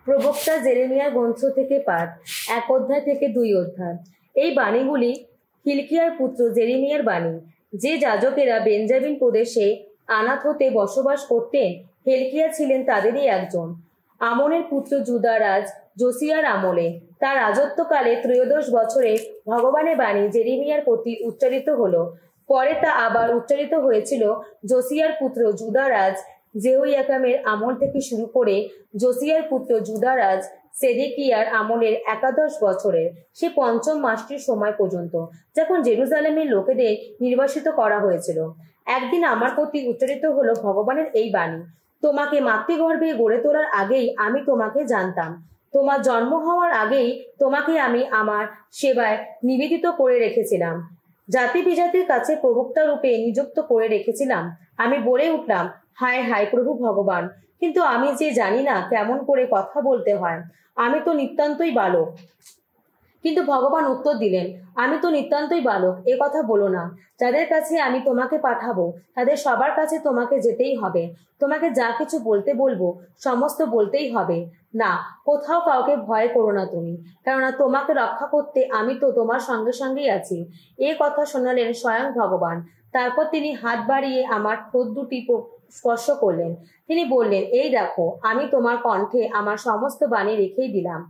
প্রবক্তা জেরেমিয়ার গ্রন্থ থেকে পাঠ, 1 অধ্যায় থেকে 2 অধ্যায়। এই বাণীগুলি হিলকিয়ার পুত্র জেরেমিয়ার বাণী। যে যাজকেরা বেঞ্জামিন প্রদেশে আনাথোতে বসবাস করতেন, হিলকিয়া ছিলেন তাদেরই একজন। আমনের পুত্র জুদা রাজ জোসিয়ার আমলে, তার রাজত্বকালে 13 বছরে ভগবানের বাণী জেরেমিয়ার প্রতি উচ্চারিত হলো। পরে তা আবার উচ্চারিত হয়েছিল জোসিয়ার পুত্র জুদারাজ জেহোয়াকিমের আমল থেকে শুরু করে জোসিয়ার পুত্র জুদারাজ সেদেকিয়ার আমলের 11 বছরের সে 5ম মাসটির সময় পর্যন্ত, যখন জেরুজালেমের লোকেদের নির্বাসিত করা হয়েছিল। একদিন আমার প্রতি উচ্চারিত হলো ভগবানের এই বাণী, তোমাকে মাতৃগর্ভে গড়ে তোলার আগেই আমি তোমাকে জানতাম। তোমার জন্ম হওয়ার আগেই তোমাকে আমি আমার সেবায় নিবেদিত করে রেখেছিলাম, জাতি বিজাতির কাছে প্রবক্তা রূপে নিযুক্ত করে রেখেছিলাম। আমি বলে উঠলাম, হায় হায় প্রভু ভগবান, কিন্তু আমি যে জানি না কেমন করে কথা বলতে হয়, আমি তো নিতান্তই বালক। কিন্তু ভগবান উত্তর দিলেন, আমি তো নিতান্তই বালক, এ কথা বলো না। যাদের কাছে আমি তোমাকে পাঠাবো তাদের সবার কাছে তোমাকে যেতেই হবে। তোমাকে যা কিছু বলতে বলবো সমস্ত বলতেই হবে। না, কোথাও কাউকে ভয় করো না তুমি, কেননা তোমাকে রক্ষা করতে আমি তো তোমার সঙ্গে সঙ্গেই আছি। এ কথা শোনালেন স্বয়ং ভগবান। তারপর তিনি হাত বাড়িয়ে আমার ঠোঁট দুটি স্পর্শ করলেন। তিনি বললেন, এই দেখো, আমি তোমার কণ্ঠে আমার সমস্ত বাণী রেখেই দিলাম।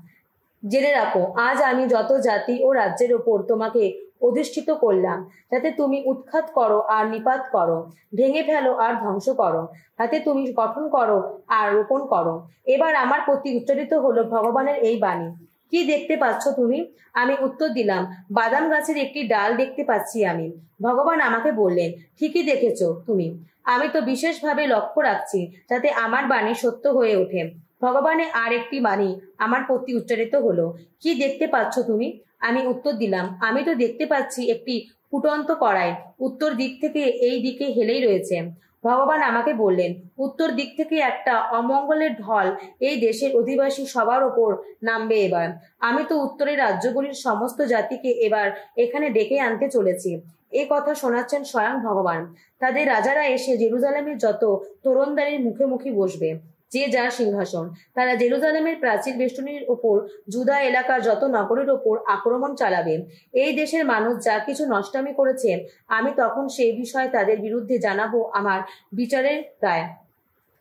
জেনে রাখো, আজ আমি যত জাতি ও রাজ্যের ওপর তোমাকে অধিষ্ঠিত করলাম, যাতে তুমি উৎখাত করো আর নিপাত করো, ভেঙে ফেলো আর ধ্বংস করো, যাতে তুমি গঠন করো আর রোপণ করো। এবার আমার প্রতি উচ্চারিত হলো ভগবানের এই বাণী, কি দেখতে পাচ্ছ তুমি? আমি উত্তর দিলাম, বাদাম গাছের একটি ডাল দেখতে পাচ্ছি আমি। ভগবান আমাকে বললেন, ঠিকই দেখেছো তুমি। আমি তো বিশেষভাবে লক্ষ্য রাখছি যাতে আমার বাণী সত্য হয়ে ওঠে। ভগবানের আর একটি বাণী আমার প্রতি উচ্চারিত হলো, কি দেখতে পাচ্ছ তুমি? আমি উত্তর দিলাম, আমি তো দেখতে পাচ্ছি একটি ফুটন্ত কড়াই উত্তর দিক থেকে এই দিকে হেলেই রয়েছে। ভগবান আমাকে বললেন, উত্তর দিক থেকে একটা অমঙ্গলের ঢল এই দেশের অধিবাসী সবার ওপর নামবে এবার। আমি তো উত্তরের রাজ্যগুলির সমস্ত জাতিকে এবার এখানে ডেকে আনতে চলেছি। এই কথা শোনাচ্ছেন স্বয়ং ভগবান। তাদের রাজারা এসে জেরুজালেমের যত তোরণদারির মুখে মুখে বসবে, যে যার সিংহাসন। তারা জেরুজালেমের প্রাচীর বেষ্টনীর ওপর, জুদা এলাকার যত নগরের ওপর আক্রমণ চালাবে। এই দেশের মানুষ যা কিছু নষ্টামি করেছে, আমি তখন সেই বিষয়ে তাদের বিরুদ্ধে জানাবো আমার বিচারের রায়।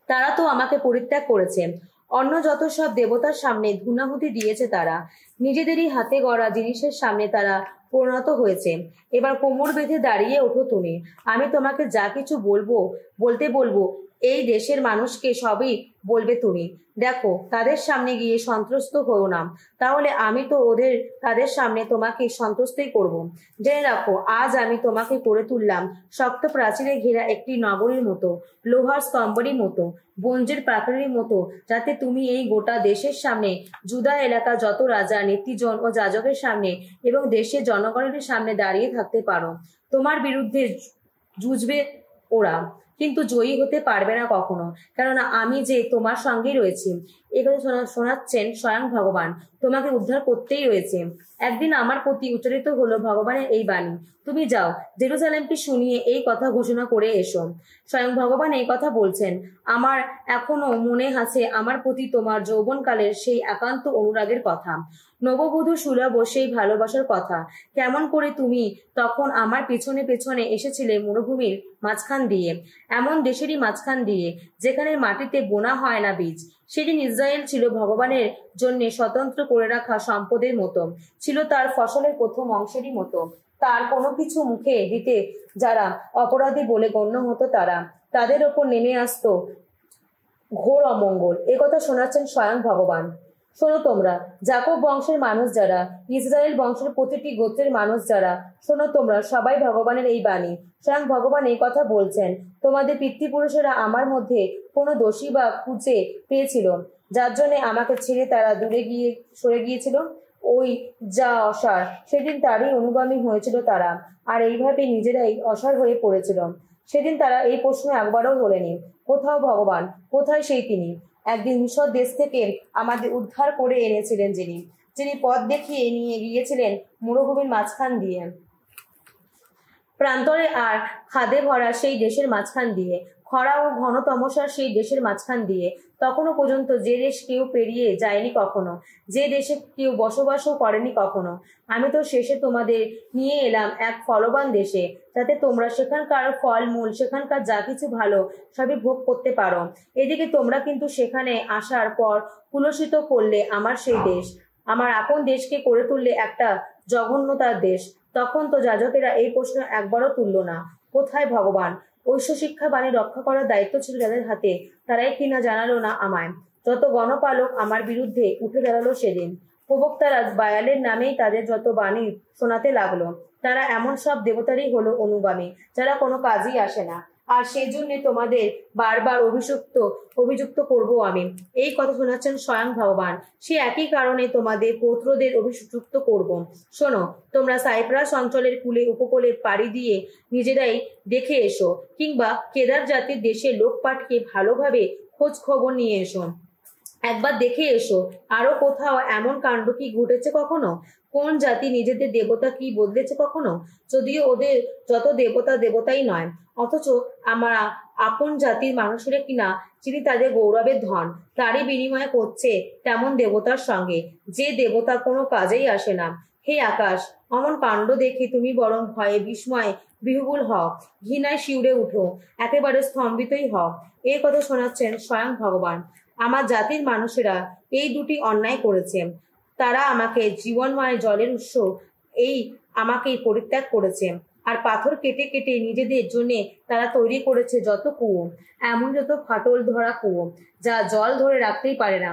তারা তো আমাকে পরিত্যাগ করেছে, অন্য যত সব দেবতার সামনে ধূনাহুতি দিয়েছে, তারা নিজেদেরই হাতে গড়া জিনিসের সামনে তারা পরিণত হয়েছে। এবার কোমর বেঁধে দাঁড়িয়ে ওঠো তুমি। আমি তোমাকে যা কিছু বলতে বলবো এই দেশের মানুষকে সবই বলবে তুমি। দেখো, তাদের সামনে গিয়ে সন্ত্রস্ত হও না, তাহলে আমি তো তাদের সামনে তোমাকে সন্ত্রস্তই করব। জেনে রাখো, আজ আমি তোমাকে করে তুললাম শক্ত প্রাচীরে ঘেরা একটি নগরীর মতো, লোহার স্তম্ভের মতো, বঞ্জের প্রাকারের মতো, যাতে তুমি এই গোটা দেশের সামনে, জুদা এলাকা যত রাজা, নেতৃজন ও যাজকের সামনে এবং দেশের জনগণের সামনে দাঁড়িয়ে থাকতে পারো। তোমার বিরুদ্ধে যুঝবে ওরা, কিন্তু জয়ী হতে পারবে না কখনো, কেননা আমি যে তোমার সঙ্গেই রয়েছি। এগুলো শোনাচ্ছেন স্বয়ং ভগবান, তোমাকে উদ্ধার করতেই রয়েছে। একদিন আমার প্রতি উচ্চারিত হলো ভগবানের এই বাণী, তুমি যাও, জেরুজালেমকে শুনিয়ে এই কথা ঘোষণা করে এসো। স্বয়ং ভগবান এই কথা বলছেন, আমার এখনো মনে আছে আমার প্রতি তোমার যৌবনকালের সেই একান্ত অনুরাগের কথা, নববধূ সুলভ সেই ভালোবাসার কথা। কেমন করে তুমি তখন আমার পেছনে পেছনে এসেছিলে মরুভূমির মাঝখান দিয়ে, এমন দেশেরই মাঝখান দিয়ে যেখানে মাটিতে বোনা হয় না বীজ। সেদিন ইসরায়েল ছিল ভগবানের জন্য স্বতন্ত্র করে রাখা সম্পদের মতো, ছিল তার ফসলের প্রথম অংশেরই মতো। তার কোনো কিছু মুখে দিতে যারা অপরাধী বলে গণ্য হতো, তাদের ওপর নেমে আসতো ঘোর অমঙ্গল। একথা শোনাচ্ছেন স্বয়ং ভগবান। শোনো তোমরা, যাকব বংশের মানুষ যারা, ইসরায়েল বংশের প্রতিটি গোত্রের মানুষ যারা, শোনো তোমরা সবাই ভগবানের এই বাণী। স্বয়ং ভগবান এই কথা বলছেন, তোমাদের পিতৃপুরুষেরা আমার মধ্যে কোনো দোষী বা খুঁজে পেয়েছিল, যার জন্য আমাকে ছেড়ে তারা দূরে সরে গিয়েছিল। ওই যা অসার, সেদিন তারই অনুগামী হয়েছিল তারা, আর এইভাবে নিজেরাই অসার হয়ে পড়েছিল। সেদিন তারা এই প্রশ্ন একবারও তোলেনি, কোথাও ভগবান, কোথায় সেই তিনি? একদিন মিশর দেশ থেকে আমাদের উদ্ধার করে এনেছিলেন যিনি পথ দেখিয়ে নিয়ে গিয়েছিলেন মরুভূমির মাঝখান দিয়ে, প্রান্তরে আর খাদে ভরা সেই দেশের মাঝখান দিয়ে, খরা ও ঘন তমসার সেই দেশের মাঝখান দিয়ে। তখনো পর্যন্ত যে দেশ কেউ পেরিয়ে যায়নি কখনো, যে দেশে কেউ বসবাসও করেনি কখনো। আমি তো শেষে তোমাদের নিয়ে এলাম এক ফলবান দেশে, যাতে তোমরা সেখানকার ফলমূল, সেখানকার যা কিছু ভালো সবই ভোগ করতে পারো। এদিকে তোমরা কিন্তু সেখানে আসার পর কুলসিত করলে আমার সেই দেশ, আমার আপন দেশকে করে তুললে একটা জঘন্যতার দেশ। তখন তো যাজকেরা এই প্রশ্ন একবারও তুলল না, কোথায় ভগবান? ঐশ্ব শিক্ষা বাণী রক্ষা করার দায়িত্ব ছিল যাদের হাতে, তারাই কিনা জানালো না আমায়। যত গণপালক আমার বিরুদ্ধে উঠে দাঁড়ালো সেদিন। প্রবক্তারা বায়ালের নামেই তাদের যত বাণী শোনাতে লাগলো। তারা এমন সব দেবতারই হলো অনুগামী, যারা কোনো কাজেই আসে না। আর সেই জন্য তোমাদের বারবার অভিযুক্ত করব আমি। এই কথা শোনাচ্ছেন স্বয়ং ভগবান। সে একই কারণে তোমাদের পৌত্রদের অভিযুক্ত করব। শোনো, তোমরা সাইপ্রাস অঞ্চলের কূলে উপকূলে পাড়ি দিয়ে নিজেরাই দেখে এসো, কিংবা কেদার জাতির দেশের লোক পাঠিয়ে ভালোভাবে খোঁজ খবর নিয়ে এসো। একবার দেখে এসো আরো কোথাও এমন কাণ্ড কি ঘটেছে কখনো? কোন জাতি নিজেদের দেবতা কি বদলেছে কখনো? যদিও ওদের যত দেবতা দেবতাই নয়, অথচ আমরা আপন জাতির মানুষেরা কিনা যিনি তাদের গৌরবের ধন, তারই বিনিময় করছে তেমন দেবতার সঙ্গে, যে দেবতা কোনো কাজেই আসে না। হে আকাশ, অমন কাণ্ড দেখে তুমি বরং ভয়ে বিস্ময়ে বিহ্বল হও, ঘৃণায় শিউরে উঠো, একেবারে স্তম্ভিতই হও। এই কথা শোনাচ্ছেন স্বয়ং ভগবান। আমার জাতির মানুষেরা এই দুটি অন্যায় করেছে। তারা আমাকে জীবনময় জলের উৎস এই আমাকেই পরিত্যাগ করেছে, আর পাথর কেটে কেটে নিজেদের জন্য তারা তৈরি করেছে যত কুয়ো, এমন যত ফাটল ধরা কুয়ো, যা জল ধরে রাখতেই পারে না।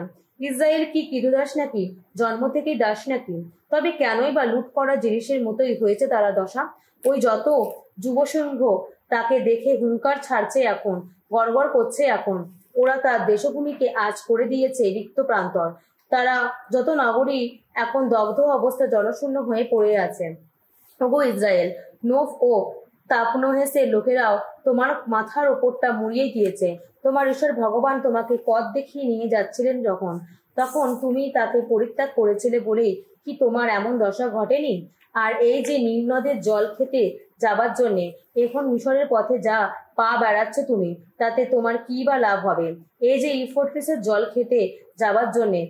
ইসরায়েল কি কৃতদাস নাকি? জন্ম থেকেই দাস নাকি? তবে কেনই বা লুট করা জিনিসের মতোই হয়েছে তারা দশা? ওই যত যুবসংঘ তাকে দেখে হুঙ্কার ছাড়ছে এখন, গড়গড় করছে এখন। ওরা তার দেশভূমিকে আজ করে দিয়েছে রিক্ত প্রান্তর। তারা যত নগরী এখন দগ্ধ অবস্থা জনশূন্য হয়ে পড়ে আছে। ওগো ইসরায়েল, নোফ ও তাপনহেসের লোকেরাও তোমার মাথার ওপরটা মুড়িয়ে গিয়েছে। তোমার ঈশ্বর ভগবান তোমাকে পথ দেখিয়ে নিয়ে যাচ্ছিলেন যখন, তখন তুমি তাকে পরিত্যাগ করেছিলে বলেই কি তোমার এমন দশা ঘটেনি? আর এই যে নীলনদের জল খেতে যাবার জন্যে এখন মিশরের পথে যা পা বেড়াচ্ছ তুমি, তাতে তোমার কি বা লাভ হবে? এই যে ইউফ্রেটিসের জল খেতে যাবার জন্যে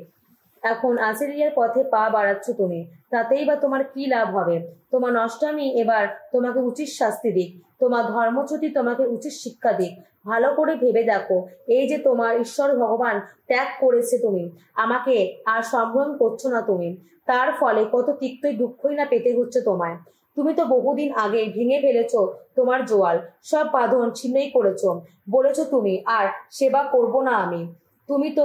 এখন আসিরিয়ার পথে পা বাড়াচ্ছ তুমি, তাতেই বা তোমার কি লাভ হবে? তোমার নষ্টামি এবার তোমাকে উচিত শাস্তি দিক, তোমার ধর্মচ্যুতি তোমাকে উচিত শিক্ষা দিক। ভালো করে ভেবে দেখো, এই যে তোমার ঈশ্বর ভগবান ত্যাগ করেছে তুমি, আমাকে আর সম্ভ্রম করছো না তুমি, তার ফলে কত তিক্তই দুঃখই না পেতে হচ্ছে তোমায়। তুমি তো বহুদিন আগে ভেঙে ফেলেছ তোমার জোয়াল, সব বাঁধন ছিন্নই করেছ, বলেছ তুমি আর সেবা করব না আমি। তুমি তো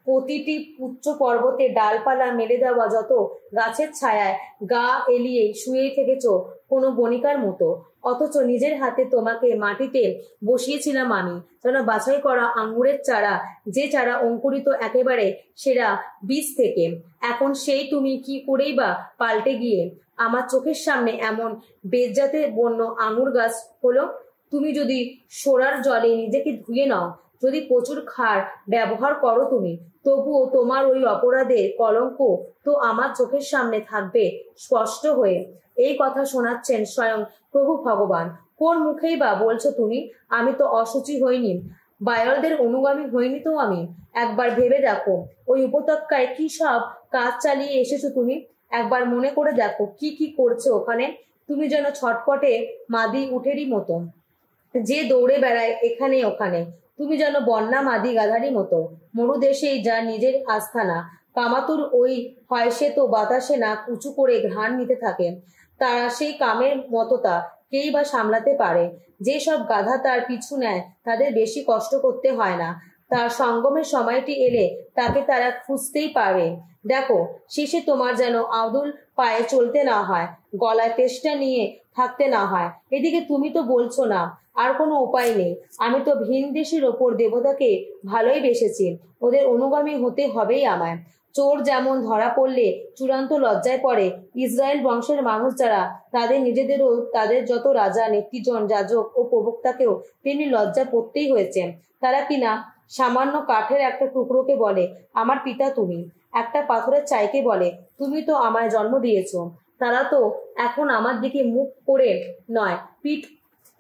প্রতিটি উচ্চ পর্বতে ডালপালা মেলে দেওয়া যত গাছের ছায়ায় গা এলিয়ে শুয়ে থেকেছ কোনো বণিকার মতো, অথচ নিজের হাতে তোমাকে মাটিতে বসিয়েছিলাম আমি যেন বাছাই করা আঙ্গুরের চারা, যে চারা অঙ্কুরিত একেবারে সেরা বীজ থেকে। এখন সেই তুমি কি করেই বা পাল্টে গিয়ে আমার চোখের সামনে এমন বেজ্জাতে বন্য আঙুর গাছ হলো? তুমি যদি সোরার জলে নিজেকে ধুয়ে নাও, যদি প্রচুর খার ব্যবহার করো তুমি, তবুও তোমার ওই অপরাধের কলঙ্ক তো আমার চোখের সামনে থাকবে স্পষ্ট হয়ে। এই কথা শোনাচ্ছেন স্বয়ং প্রভু ভগবান। কোন মুখেই বা বলছো তুমি আমি তো অসুচি হইনি, বায়লদের অনুগামী হইনি তো আমি? একবার ভেবে দেখো, ওই উপত্যকায় কি সব কাজ চালিয়ে এসেছো তুমি। একবার মনে করে দেখো কি কি করছে ওখানে। তুমি যেন ছটপটে মাদি উঠেরই মতো, যে দৌড়ে বেড়ায় এখানে ওখানে। তুমি যেন বন্যা মাদি গাধারই মতো, মরুদেশেই যা নিজের আস্থানা। কামাতুর ওই হয় সে তো বাতাসে নাক উঁচু করে ঘ্রাণ নিতে থাকে, তারা সেই কামের মততা কেই বা সামলাতে পারে? যে সব গাধা তার পিছু নেয় তাদের বেশি কষ্ট করতে হয় না, তার সঙ্গমের সময়টি এলে তাকে তারা খুঁজতেই পারে। দেখো, শেষে তোমার যেন আদুল পায়ে চলতে না হয়, গলায় তেষ্টা নিয়ে থাকতে না হয়। এদিকে তুমি তো বলছো না আর কোনো উপায় নেই। আমি তো ভিন দেশের ওপর দেবতাকে ভালোই বেসেছি, ওদের অনুগামী হতে হবেই আমায়। চোর যেমন ধরা পড়লে চূড়ান্ত লজ্জায় পড়ে, ইসরায়েল বংশের মানুষ যারা তাদের নিজেদেরও, তাদের যত রাজা, নেতৃজন, যাজক ও প্রবক্তাকেও তেমনি লজ্জা পড়তেই হয়েছে। তারা কিনা সামান্য কাঠের একটা টুকরোকে বলে আমার পিতা তুমি, একটা পাথরের চাইকে বলে তুমি তো আমায় জন্ম দিয়েছ। তারা তো এখন আমার দিকে মুখ করে নয়, পিঠ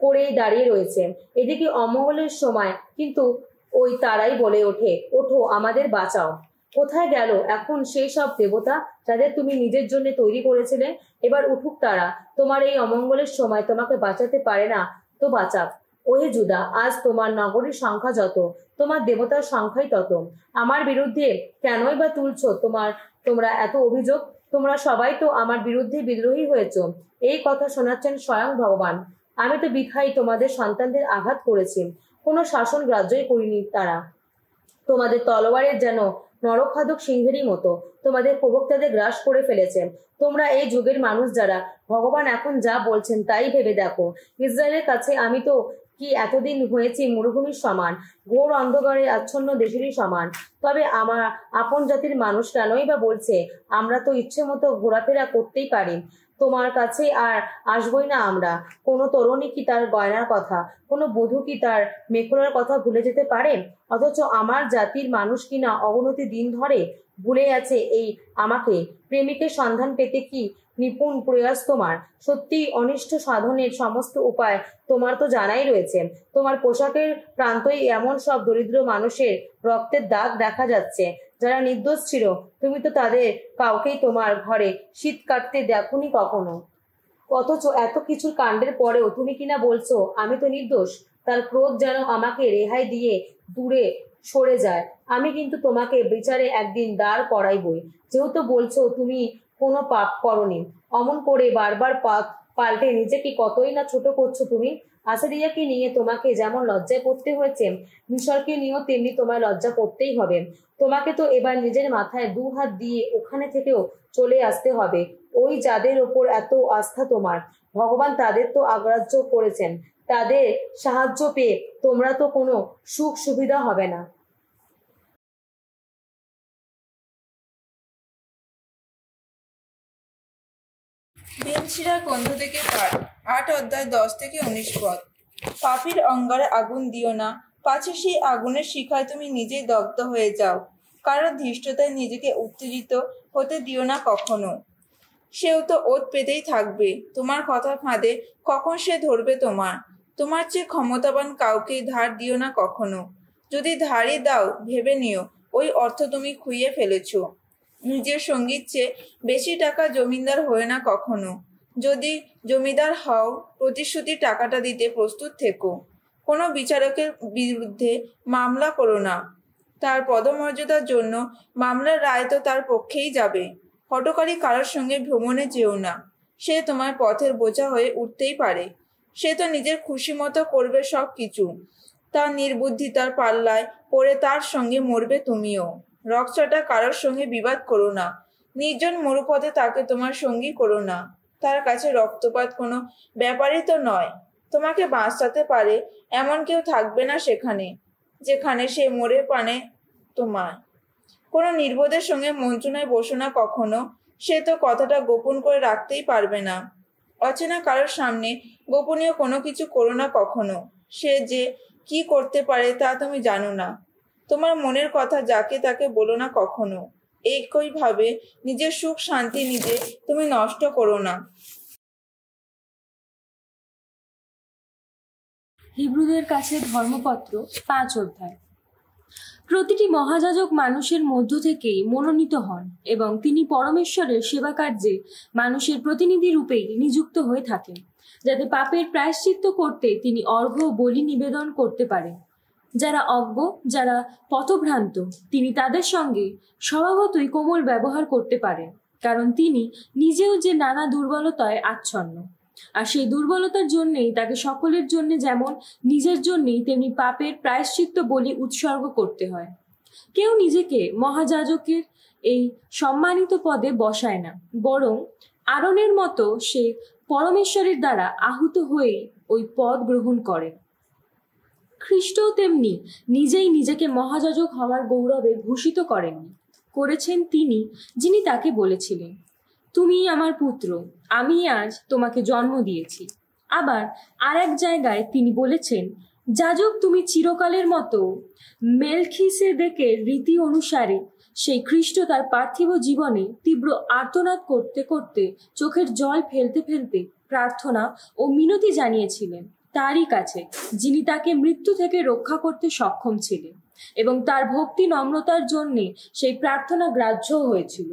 করেই দাঁড়িয়ে রয়েছে। এদিকে অমঙ্গলের সময় কিন্তু ওই তারাই বলে ওঠে, ওঠো, আমাদের বাঁচাও। কোথায় গেল এখন সেই সব দেবতা যাদের তুমি নিজের জন্য তৈরি করেছিলে? এবার উঠুক তারা। তোমার এই অমঙ্গলের সময় তোমাকে বাঁচাতে পারে না তো বাঁচাক। ওহে জুদা, আজ তোমার নগরীর সংখ্যা যত, তোমার দেবতার সংখ্যাই তত। আমার বিরুদ্ধে কেনই বা তুলছ তোমরা এত অভিযোগ? তোমরা সবাই তো আমার বিরুদ্ধে বিদ্রোহী হয়েছ। এই কথা শোনাচ্ছেন স্বয়ং ভগবান। আমি তো বৃথাই তোমাদের সন্তানদের আঘাত করেছি, কোনো শাসন গ্রাহ্যই করিনি। তারা তোমাদের তলোয়ারের যেন নরখাদক সিংহেরই মতো তোমাদের প্রবক্তাদের গ্রাস করে ফেলেছে। তোমরা এই যুগের মানুষ যারা, ভগবান এখন যা বলছেন তাই ভেবে দেখো। ইসরায়েলের কাছে আমি তো কি এতদিন হয়েছি মরুভূমির সমান, ঘোর অন্ধকারে আচ্ছন্ন দেশেরই সমান। তবে আমার আপন জাতির মানুষ কেনই বা বলছে আমরা তো ইচ্ছে মতো ঘোরাফেরা করতেই পারি, তোমার কাছে আর আসবই না আমরা। কোনো তরুণী কি তার গয়নার কথা, কোনো বধূ কি তার মেখলার কথা ভুলে যেতে পারে? অথচ আমার জাতির মানুষ কিনা অবনতি দিন ধরে ভুলে আছে এই আমাকে। প্রেমিকের সন্ধান পেতে কি নিপুণ প্রয়াস তোমার? সত্যি অনিষ্ট সাধনের সমস্ত উপায় তোমার তো জানাই রয়েছে। তোমার পোশাকের প্রান্তই এমন সব দরিদ্র মানুষের রক্তের দাগ দেখা যাচ্ছে যারা নির্দোষ ছিল। তুমি তো তাদের কাউকেই তোমার ঘরে শীত কাটতে দেখোনি কখনো। অথচ এত কিছুর কাণ্ডের পরেও তুমি কিনা বলছো আমি তো নির্দোষ। তার ক্রোধ যেন আমাকে রেহাই দিয়ে দূরে সরে যায়। আমি কিন্তু তোমাকে বিচারে একদিন দাঁড় করাইবই। যেহেতু বলছো তুমি কোনো পাপ করনি। অমন করে বারবার পাল্টে নিজেকে কতই না ছোট করছো তুমি। আসারিয়াকে নিয়ে তোমাকে যেমন লজ্জায় পড়তে হয়েছে, মিশরকে নিয়েও তেমনি তোমায় লজ্জা পড়তেই হবে। তোমাকে তো এবার নিজের মাথায় দু হাত দিয়ে ওখানে থেকেও চলে আসতে হবে। ওই যাদের ওপর এত আস্থা তোমার, ভগবান তাদের তো অগ্রাহ্য করেছেন। তাদের সাহায্য পেয়ে তোমরা তো কোনো সুখ সুবিধা হবে না। বেনশিরা গ্রন্থ থেকে পাঠ 8 অধ্যায় 10 থেকে 19 পদ। পাপীর অঙ্গারে আগুন দিও না, পাছে সেই আগুনের শিখায় তুমি নিজেই দগ্ধ হয়ে যাও। কারো ধৃষ্টতায় নিজেকে উত্তেজিত হতে দিও না কখনো। সেও তো ওত পেতেই থাকবে তোমার কথার ফাঁদে, কখন সে ধরবে তোমার। তোমার চেয়ে ক্ষমতাবান কাউকে ধার দিও না কখনো। যদি ধারই দাও ভেবে নিও ওই অর্থ তুমি খুইয়ে ফেলেছ। নিজের সঙ্গীর চেয়ে বেশি টাকা জমিদার হয়ে না কখনো। যদি জমিদার হও প্রতিশ্রুতির টাকাটা দিতে প্রস্তুত থেকো। কোনো বিচারকের বিরুদ্ধে মামলা করো না, তার পদমর্যাদার জন্য মামলার রায় তো তার পক্ষেই যাবে। হঠকারী কারোর সঙ্গে ভ্রমণে যেও না, সে তোমার পথের বোঝা হয়ে উঠতেই পারে। সে তো নিজের খুশি মতো করবে সব কিছু, তার নির্বুদ্ধিতার পাল্লায় পড়ে তার সঙ্গে মরবে তুমিও। রকচটা কারোর সঙ্গে বিবাদ করো না, নির্জন মরুপথে তাকে তোমার সঙ্গী করো না। তার কাছে রক্তপাত কোনো ব্যাপারই তো নয়। তোমাকে বাঁচাতে পারে এমন কেউ থাকবে না সেখানে, যেখানে সে মরে পানে তোমার। কোনো নির্বোধের সঙ্গে মন্ত্রণায় বসো না কখনো, সে তো কথাটা গোপন করে রাখতেই পারবে না। অচেনা কারোর সামনে গোপনীয় কোনো কিছু করো না কখনো, সে যে কি করতে পারে তা তুমি জানো না। তোমার মনের কথা যাকে তাকে বলো না কখনো। একইভাবে নিজের সুখ শান্তি নিজে তুমি নষ্ট করো না। হিব্রুদের কাছে ধর্মপত্র 5 অধ্যায়। প্রতিটি মহাযাজক মানুষের মধ্য থেকেই মনোনীত হন এবং তিনি পরমেশ্বরের সেবা কার্যে মানুষের প্রতিনিধি রূপেই নিযুক্ত হয়ে থাকেন, যাতে পাপের প্রায়শ্চিত্ত করতে তিনি অর্ঘ্য বলি নিবেদন করতে পারেন। যারা অজ্ঞ, যারা পথভ্রান্ত, তিনি তাদের সঙ্গে স্বভাবতই কোমল ব্যবহার করতে পারেন, কারণ তিনি নিজেও যে নানা দুর্বলতায় আচ্ছন্ন। আর সেই দুর্বলতার জন্যেই তাকে সকলের জন্য যেমন নিজের জন্যেই তেমনি পাপের প্রায়শ্চিত্ত বলি উৎসর্গ করতে হয়। কেউ নিজেকে মহাযাজকের এই সম্মানিত পদে বসায় না, বরং আরনের মতো সে পরমেশ্বরের দ্বারা আহুত হয়ে ওই পদ গ্রহণ করেন। খ্রিস্টও তেমনি নিজেই নিজেকে মহাযাজক হওয়ার গৌরবে ভূষিত করেছেন তিনি, যিনি তাকে বলেছিলেন, তুমি আমার পুত্র, আমি আজ তোমাকে জন্ম দিয়েছি। আবার আর এক জায়গায় তিনি বলেছেন, যাজক তুমি চিরকালের মতো মেলখিসেদেকের রীতি অনুসারে। সেই খ্রিস্ট তার পার্থিব জীবনে তীব্র আর্তনাদ করতে করতে, চোখের জল ফেলতে ফেলতে প্রার্থনা ও মিনতি জানিয়েছিলেন, তারই কাছে, যিনি তাকে মৃত্যু থেকে রক্ষা করতে সক্ষম ছিলেন, এবং তার ভক্তি নম্রতার জন্যে সেই প্রার্থনা গ্রাহ্য হয়েছিল।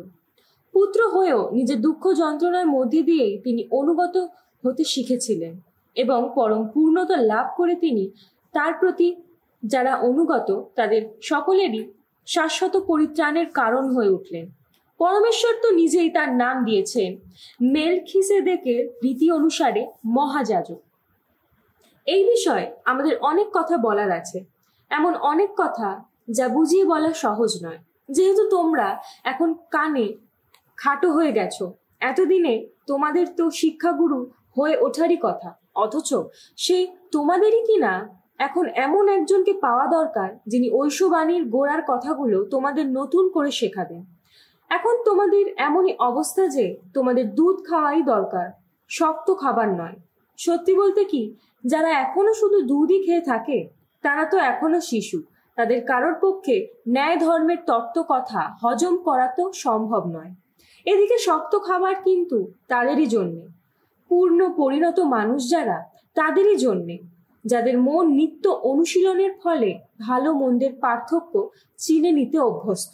পুত্র হয়েও নিজের দুঃখ যন্ত্রণার মধ্যে দিয়েই তিনি অনুগত হতে শিখেছিলেন, এবং পরম পূর্ণতা লাভ করে তিনি তার প্রতি যারা অনুগত তাদের সকলেরই শাশ্বত পরিত্রাণের কারণ হয়ে উঠলেন। পরমেশ্বর তো নিজেই তার নাম দিয়েছেন মেলখিসেদেকের রীতি অনুসারে মহাযাজক। এই বিষয়ে আমাদের অনেক কথা বলার আছে, এমন অনেক কথা যা বুঝিয়ে বলা সহজ নয়। যেহেতু তোমরা এখন কানে খাটো হয়ে গেছো, এতদিনে তোমাদের তো শিক্ষাগুরু হয়ে ওঠারই কথা, অথচ সেই তোমাদেরই কিনা এখন এমন একজনকে পাওয়া দরকার যিনি ঐশবাণীর গোড়ার কথাগুলো তোমাদের নতুন করে শেখাবেন। এখন তোমাদের এমনই অবস্থা যে তোমাদের দুধ খাওয়াই দরকার, শক্ত খাবার নয়। সত্যি বলতে কি, যারা এখনো শুধু দুধই খেয়ে থাকে তারা তো এখনো শিশু, তাদের কারোর পক্ষে ন্যায় ধর্মের তত্ত্ব কথা হজম করা তো সম্ভব নয়। এদিকে শক্ত খাবার কিন্তু তাদেরই জন্যে, পূর্ণ পরিণত মানুষ যারা তাদেরই জন্যে, যাদের মন নিত্য অনুশীলনের ফলে ভালো মন্দের পার্থক্য চিনে নিতে অভ্যস্ত।